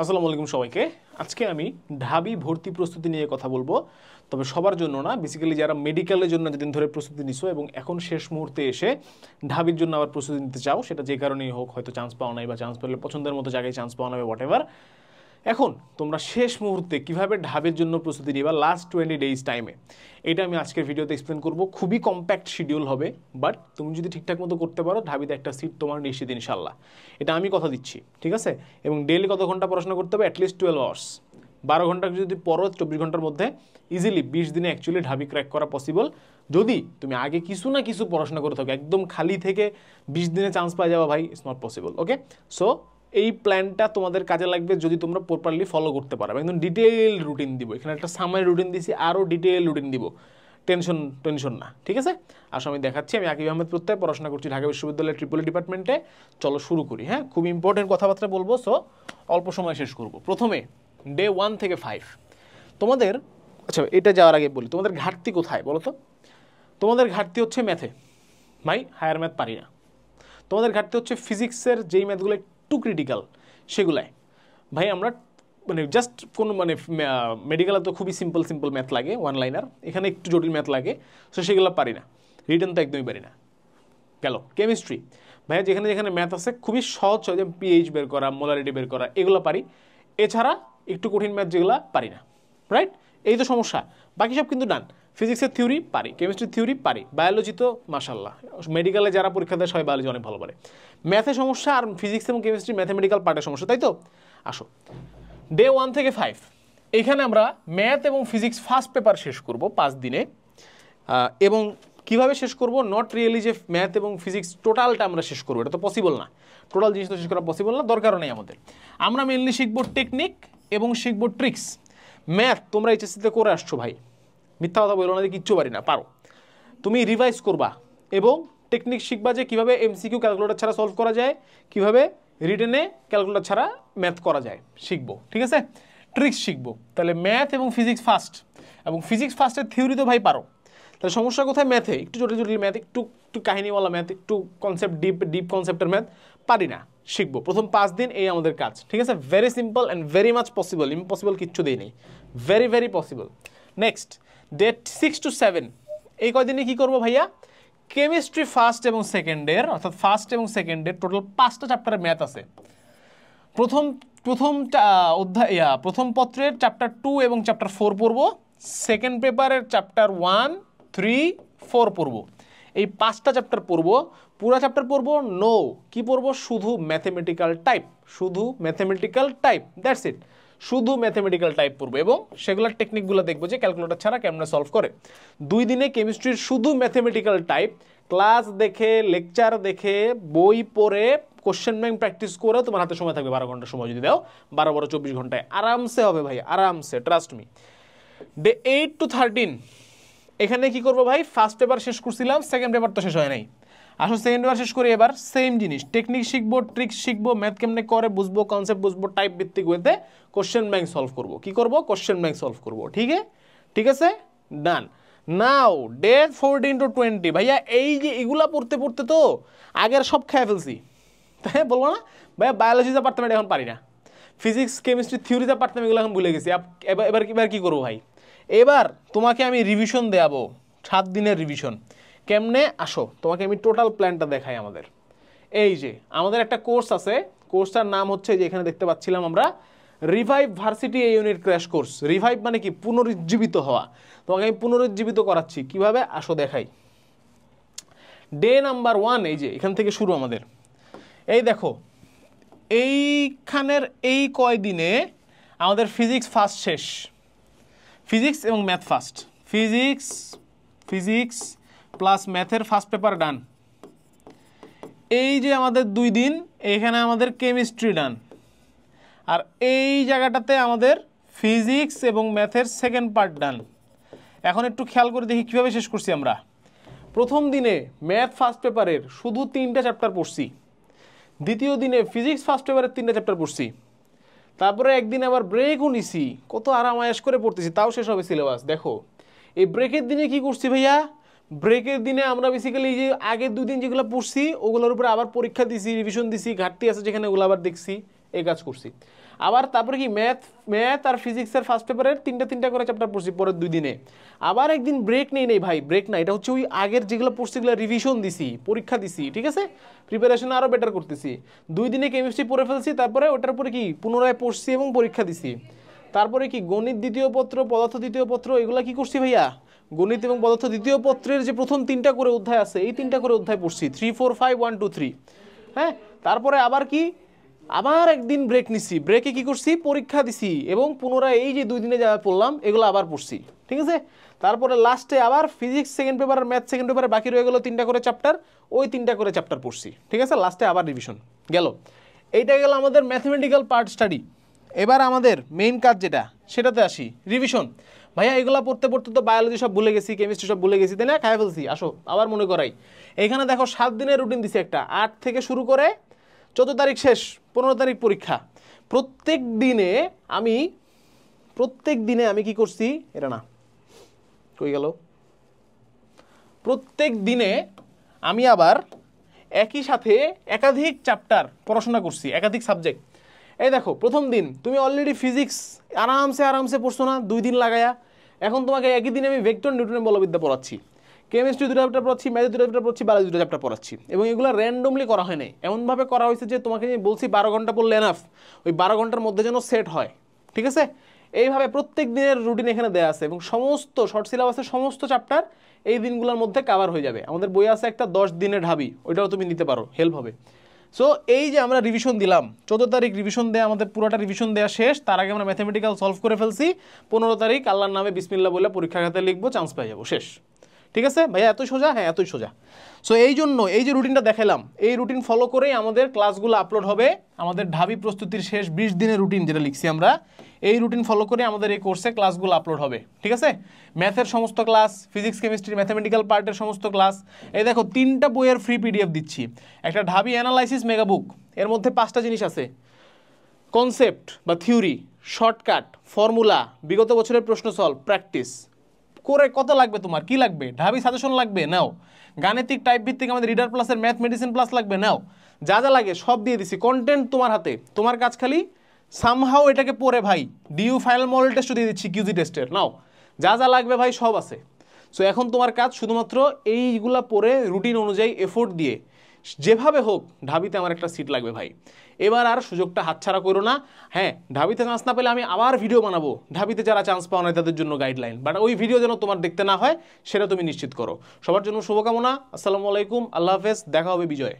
আসসালামু আলাইকুম সবাইকে। আজকে আমি ঢাবি ভর্তি প্রস্তুতি নিয়ে কথা বলবো, তবে সবার জন্য না, বেসিক্যালি যারা মেডিকেলের জন্য যেদিন ধরে প্রস্তুতি নিছো এবং এখন শেষ মুহূর্তে এসে ঢাবির জন্য আবার প্রস্তুতি নিতে চাও, সেটা যে কারণেই হোক, হয়তো চান্স পাওয়া নাই বা চান্স পেলে পছন্দের মতো জায়গায় চান্স পাওয়া নাই, হোয়াট এভার। এখন তোমরা শেষ মুহূর্তে কিভাবে ঢাবির জন্য প্রস্তুতি নিবা লাস্ট 20 ডেজ টাইমে, এটা আমি আজকের ভিডিওতে এক্সপ্লেন করব। খুবই কম্প্যাক্ট শিডিউল হবে, বাট তুমি যদি ঠিকঠাক মতো করতে পারো ঢাবিতে একটা সিট তোমার নিশ্চিত ইনশাল্লাহ, এটা আমি কথা দিচ্ছি, ঠিক আছে? এবং ডেইলি কত ঘন্টা পড়াশোনা করতে হবে? At least 12 hours. 12 ঘন্টা যদি পড়ো 24 ঘন্টার মধ্যে ইজিলি 20 দিনে অ্যাকচুয়ালি ঢাবি ক্র্যাক করা পসিবল, যদি তুমি আগে কিছু না কিছু পড়াশোনা করে থাকো। একদম খালি থেকে 20 দিনে চান্স পাওয়া যাওয়া ভাই, it's not possible. Okay, so এই প্ল্যানটা তোমাদের কাজে লাগবে যদি তোমরা প্রপারলি ফলো করতে পারো। একদম ডিটেইল রুটিন দিব, এখানে একটা সামারি রুটিন দিছি, আরও ডিটেইল রুটিন দিব। টেনশন না, ঠিক আছে? আসলে আমি দেখাচ্ছি। আমি আকিব আহমেদ প্রত্যয়, পড়াশোনা করছি ঢাকা বিশ্ববিদ্যালয়ের ট্রিপল ডিপার্টমেন্টে। চলো শুরু করি। হ্যাঁ, খুব ইম্পর্টেন্ট কথাবার্তা বলবো, সো অল্প সময় শেষ করব। প্রথমে ডে 1 থেকে 5 তোমাদের, আচ্ছা এটা যাওয়ার আগে বলি তোমাদের ঘাটতি কোথায় বলো তো। তোমাদের ঘাটতি হচ্ছে ম্যাথে, ভাই হায়ার ম্যাথ পারি না। তোমাদের ঘাটতি হচ্ছে ফিজিক্সের যেই ম্যাথগুলো একটু ক্রিটিক্যাল সেগুলাই। ভাই আমরা মানে জাস্ট কোনো মানে মেডিকেলে তো খুবই সিম্পল ম্যাথ লাগে, ওয়ান লাইনার, এখানে একটু জটিল ম্যাথ লাগে, সো সেগুলো পারি না। রিটেন তো একদমই পারি না। গেল কেমিস্ট্রি, ভাইয়া যেখানে যেখানে ম্যাথ আছে খুবই সহজ, যেমন পিএইচ বের করা, মোলারিটি বের করা, এগুলো পারি। এছাড়া একটু কঠিন ম্যাথ যেগুলো পারি না, রাইট? এই তো সমস্যা। বাকি সব কিন্তু ডান। ফিজিক্সের থিওরি পারি, কেমিস্ট্রির থিওরি পারি, বায়োলজি তো মাশাল্লাহ, মেডিকেলে যারা পরীক্ষা দেয় সবাই বায়োলজি অনেক ভালো পারে। ম্যাথে সমস্যা, আর ফিজিক্স এবং কেমিস্ট্রি ম্যাথামেটিক্যাল পার্টের সমস্যা, তাই তো? আসো ডে 1 থেকে 5 এখানে আমরা ম্যাথ এবং ফিজিক্স ফার্স্ট পেপার শেষ করব 5 দিনে। এবং কিভাবে শেষ করব? নট রিয়েলি যে ম্যাথ এবং ফিজিক্স টোটালটা আমরা শেষ করবো, এটা তো পসিবল না। টোটাল জিনিস তো শেষ করা পসিবল না, দরকারও নেই আমাদের। আমরা মেনলি শিখবো টেকনিক এবং শিখবো ট্রিক্স। ম্যাথ তোমরা এইচএসসিতে করে আসছো ভাই, মিথ্যা কথা বলো না যে কিচ্ছু পারি না, পারো। তুমি রিভাইজ করবা এবং টেকনিক শিখবা যে কীভাবে এমসিকিউ ক্যালকুলেটর ছাড়া সলভ করা যায়, কীভাবে রিটেনে ক্যালকুলেটর ছাড়া ম্যাথ করা যায় শিখবো, ঠিক আছে? ট্রিক্স শিখবো। তাহলে ম্যাথ এবং ফিজিক্স ফার্স্ট, এবং ফিজিক্স ফার্স্টের থিওরি তো ভাই পারো। তাহলে সমস্যা কোথায়? ম্যাথে একটু জটিল ম্যাথ, একটু কাহিনীওয়ালা ম্যাথ, একটু কনসেপ্ট ডিপ কনসেপ্টের ম্যাথ পারি না, শিখবো। প্রথম 5 দিন এই আমাদের কাজ, ঠিক আছে? Very simple and very much possible, impossible কিচ্ছু দিই নেই, very possible. Next day 6 to 7 এই কয়দিনে কী করবো ভাইয়া? কেমিস্ট্রি ফার্স্ট এবং সেকেন্ডের, অর্থাৎ ফার্স্ট এবং সেকেন্ডের টোটাল 5টা চ্যাপ্টারের ম্যাথ আছে। প্রথম পত্রের চ্যাপ্টার 2 এবং চ্যাপ্টার 4 পড়বো। সেকেন্ড পেপারের চ্যাপ্টার 1, 3, 4 পড়বো। এই 5টা চ্যাপ্টার পড়বো। পুরো চ্যাপ্টার পড়বো? নো, কি পড়বো? শুধু ম্যাথমেটিক্যাল টাইপ, দ্যাটস ইট। শুধু ম্যাথমেটিক্যাল টাইপ পড়বো এবং সেগুলোর টেকনিকগুলো দেখবো যে ক্যালকুলেটর ছাড়া কেমনে সলভ করে। 2 দিনে কেমিস্ট্রির শুধু ম্যাথমেটিক্যাল টাইপ, ক্লাস দেখে, লেকচার দেখে, বই পড়ে, কোশ্চেন ব্যাংক প্র্যাকটিস করে তোমার হাতে সময় থাকবে 12 ঘন্টা সময় যদি দাও, 12 24 ঘন্টায় আরামসে হবে ভাই, আরামসে, ট্রাস্ট মি। ডে 8 to 13 এখানে কি করবো ভাই? ফার্স্ট পেপার শেষ করছিলাম, সেকেন্ড পেপার তো শেষ হয় নাই। আসলে সেকেন্ড পেপার শেষ করি, এবার সেম জিনিস, টেকনিক শিখবো, ট্রিক্স শিখবো, ম্যাথ কেমনে করে বুঝবো, কনসেপ্ট বুঝবো, টাইপ ভিত্তিক ওয়েতে কোশ্চেন ব্যাংক সলভ করবো। কি করবো? কোশ্চেন ব্যাংক সলভ করবো, ঠিক আছে? ডান। নাও ডে 14 to 20 ভাইয়া এই যে এগুলা পড়তে তো আগের সব খেয়ে ফেলছি, তাই বলবো না ভাইয়া? বায়োলজিতে পারতাম, এটা এখন পারি না। ফিজিক্স কেমিস্ট্রি থিওরিতে পারতাম, এগুলো এখন ভুলে গেছি। এবার কি করবো ভাই? এবার তোমাকে আমি রিভিশন দেয়াবো, 7 দিনের রিভিশন। কেমনে? আসো তোমাকে আমি টোটাল প্ল্যানটা দেখাই আমাদের। এই যে আমাদের একটা কোর্স আছে, কোর্সটার নাম হচ্ছে যে এখানে দেখতে পাচ্ছিলাম আমরা, রিভাইভ ভার্সিটি এ ইউনিট ক্র্যাশ কোর্স। রিভাইভ মানে কি? পুনরুজ্জীবিত হওয়া। তোমাকে আমি পুনরুজ্জীবিত করাচ্ছি কিভাবে, আসো দেখাই। ডে নাম্বার 1 এই যে এখান থেকে শুরু আমাদের। এই দেখো এইখানের এই কয়দিনে আমাদের ফিজিক্স ফার্স্ট শেষ, ফিজিক্স এবং ম্যাথ ফার্স্ট, ফিজিক্স প্লাস ম্যাথের ফার্স্ট পেপার ডান। এই যে আমাদের 2 দিন এখানে আমাদের কেমিস্ট্রি ডান, আর এই জায়গাটাতে আমাদের ফিজিক্স এবং ম্যাথের সেকেন্ড পার্ট ডান। এখন একটু খেয়াল করে দেখি কীভাবে শেষ করছি আমরা। প্রথম দিনে ম্যাথ ফার্স্ট পেপারের শুধু 3টা চ্যাপ্টার পড়ছি, দ্বিতীয় দিনে ফিজিক্স ফার্স্ট পেপারের 3টা চ্যাপ্টার পড়ছি, তারপরে একদিন আবার ব্রেকও নিছি, কত আরাম আয়েশ করে পড়তেছি, তাও শেষ হবে সিলেবাস। দেখো এই ব্রেকের দিনে কি করছি ভাইয়া? ব্রেকের দিনে আমরা বেসিক্যালি এই যে আগের 2 দিন যেগুলো পড়ছি ওগুলোর উপরে আবার পরীক্ষা দিছি, রিভিশন দিছি, ঘাটতি আছে যেখানে ওগুলো আবার দেখছি, এই কাজ করছি। আবার তারপরে কি ম্যাথ আর ফিজিক্সের ফার্স্ট পেপারের তিনটা করে চ্যাপ্টার পড়ছি পরের 2 দিনে। আবার একদিন ব্রেক নেই ভাই, ব্রেক না, এটা হচ্ছে ওই আগের যেগুলো পড়ছি এগুলো রিভিশন দিছি, পরীক্ষা দিছি, ঠিক আছে, প্রিপারেশন আরও বেটার করতেছি। 2 দিনে কেমিস্ট্রি পড়ে ফেলছি, তারপরে ওটার উপরে কি পুনরায় পড়ছি এবং পরীক্ষা দিছি। তারপরে কি গণিত দ্বিতীয় পত্র, পদার্থ দ্বিতীয় পত্র, এগুলা কি করছি ভাইয়া, গণিত এবং পদার্থ দ্বিতীয় পত্রের যে প্রথম 3টা করে অধ্যায় আছে এই 3টা করে অধ্যায় পড়ছি, 3 4 5 1 2 3। হ্যাঁ, তারপরে আবার কি, আবার একদিন ব্রেক নিছি, ব্রেকে কি করছি, পরীক্ষা দিছি এবং পুনরায় এই যে 2 দিনে যা পড়লাম এগুলো আবার পড়ছি, ঠিক আছে। তারপরে লাস্টে আবার ফিজিক্স সেকেন্ড পেপার আর ম্যাথ সেকেন্ড পেপারে বাকি রয়ে গেল 3টা করে চ্যাপ্টার, ওই 3টা করে চ্যাপ্টার পড়ছি, ঠিক আছে। লাস্টে আবার রিভিশন গেল। এইটা গেল আমাদের ম্যাথমেটিক্যাল পার্ট স্টাডি। এবার আমাদের মেইন কাজ যেটা, সেটাতে আসি, রিভিশন। ভাইয়া এগুলা পড়তে পড়তে তো বায়োলজি সব ভুলে গেছি, কেমিস্ট্রি সব ভুলে গেছি, তাই না, খাই ফেলছি। আসো আবার মনে করাই। এখানে দেখো 7 দিনের রুটিন দিছি একটা, 8 থেকে শুরু করে 14 তারিখ শেষ, 15 তারিখ পরীক্ষা। প্রত্যেক দিনে আমি কি করছি, এটা না কই গেল, প্রত্যেক দিনে আমি আবার একই সাথে একাধিক চ্যাপ্টার পড়াশোনা করছি, একাধিক সাবজেক্ট। এই দেখো প্রথম দিন তুমি অলরেডি ফিজিক্স আরামসে পড়ছো না 2 দিন লাগায়া। এখন তোমাকে একই দিনে আমি ভেক্টর নিউটনের বলবিদ্যা পড়াচ্ছি, কেমিস্ট্রি 2টা চ্যাপ্টার পড়াচ্ছি, ম্যাথ 2টা চ্যাপ্টার পড়াচ্ছি, বায়োলজি 2টা চ্যাপ্টার পড়াচ্ছি। এবং এগুলো র্যান্ডমলি করা হয় নাই, এমনভাবে করা হয়েছে যে তোমাকে বলছি 12 ঘন্টা পড়লে এনাফ, ওই 12 ঘন্টার মধ্যে যেন সেট হয়, ঠিক আছে। এইভাবে প্রত্যেক দিনের রুটিন এখানে দেওয়া আছে এবং সমস্ত শর্ট সিলেবাসের সমস্ত চ্যাপ্টার এই দিনগুলোর মধ্যে কাভার হয়ে যাবে। আমাদের বই আছে একটা 10 দিনের ঢাবি, ওইটাও তুমি নিতে পারো, হেল্প হবে। সো এই যে আমরা রিভিশন দিলাম, 14 তারিখ রিভিশন দেয়া, আমাদের পুরোটা রিভিশন দেওয়া শেষ। তার আগে আমরা ম্যাথমেটিক্যাল সলভ করে ফেলছি। 15 তারিখ আল্লাহর নামে বিসমিল্লাহ বলে পরীক্ষা খাতায় লিখবো, চান্স পেয়ে যাবো, শেষ, ঠিক আছে ভাইয়া। এতই সোজা? হ্যাঁ এতই সোজা। সো এই জন্য এই যে রুটিনটা দেখালাম, এই রুটিন ফলো করেই আমাদের ক্লাসগুলো আপলোড হবে। আমাদের ঢাবি প্রস্তুতির শেষ 20 দিনের রুটিন যেটা লিখছি আমরা, এই রুটিন ফলো করে আমাদের এই কোর্সে ক্লাসগুলো আপলোড হবে, ঠিক আছে। ম্যাথের সমস্ত ক্লাস, ফিজিক্স কেমিস্ট্রি ম্যাথমেটিক্যাল পার্টের সমস্ত ক্লাস। এই দেখো 3টা বইয়ের ফ্রি পিডিএফ দিচ্ছি। একটা ঢাবি অ্যানালাইসিস মেগা বুক, এর মধ্যে 5টা জিনিস আছে, কনসেপ্ট বা থিওরি, শর্টকাট, ফর্মুলা, বিগত বছরের প্রশ্ন সলভ, প্র্যাকটিস করে। কত লাগবে তোমার, কি লাগবে, ঢাবি সাজেশন লাগবে, নাও। গাণিতিক টাইপ ভিত্তিক আমাদের রিডার প্লাসের ম্যাথ মেডিসিন প্লাস লাগবে, নাও। যা যা লাগে সব দিয়ে দিছি, কন্টেন্ট তোমার হাতে, তোমার কাজ খালি সামহাও এটাকে পড়ে ভাই ডিইউ ফাইনাল মডেল টেস্টও দিয়ে দিচ্ছি, কিউজি টেস্টের, নাও। যা যা লাগবে ভাই সব আছে। সো এখন তোমার কাজ শুধুমাত্র এইগুলা পড়ে রুটিন অনুযায়ী এফোর্ট দিয়ে যেভাবে হোক ঢাবিতে আমার একটা সিট লাগবে ভাই। এবার আর সুযোগটা হাতছাড়া করো না। হ্যাঁ, ঢাবিতে চান্স না পেলে আমি আবার ভিডিও বানাবো, ঢাবিতে যারা চান্স পাওয়া নাই তাদের জন্য গাইডলাইন, বাট ওই ভিডিও যেন তোমার দেখতে না হয় সেটা তুমি নিশ্চিত করো। সবার জন্য শুভকামনা। আসসালামু আলাইকুম, আল্লাহ হাফেজ, দেখা হবে বিজয়।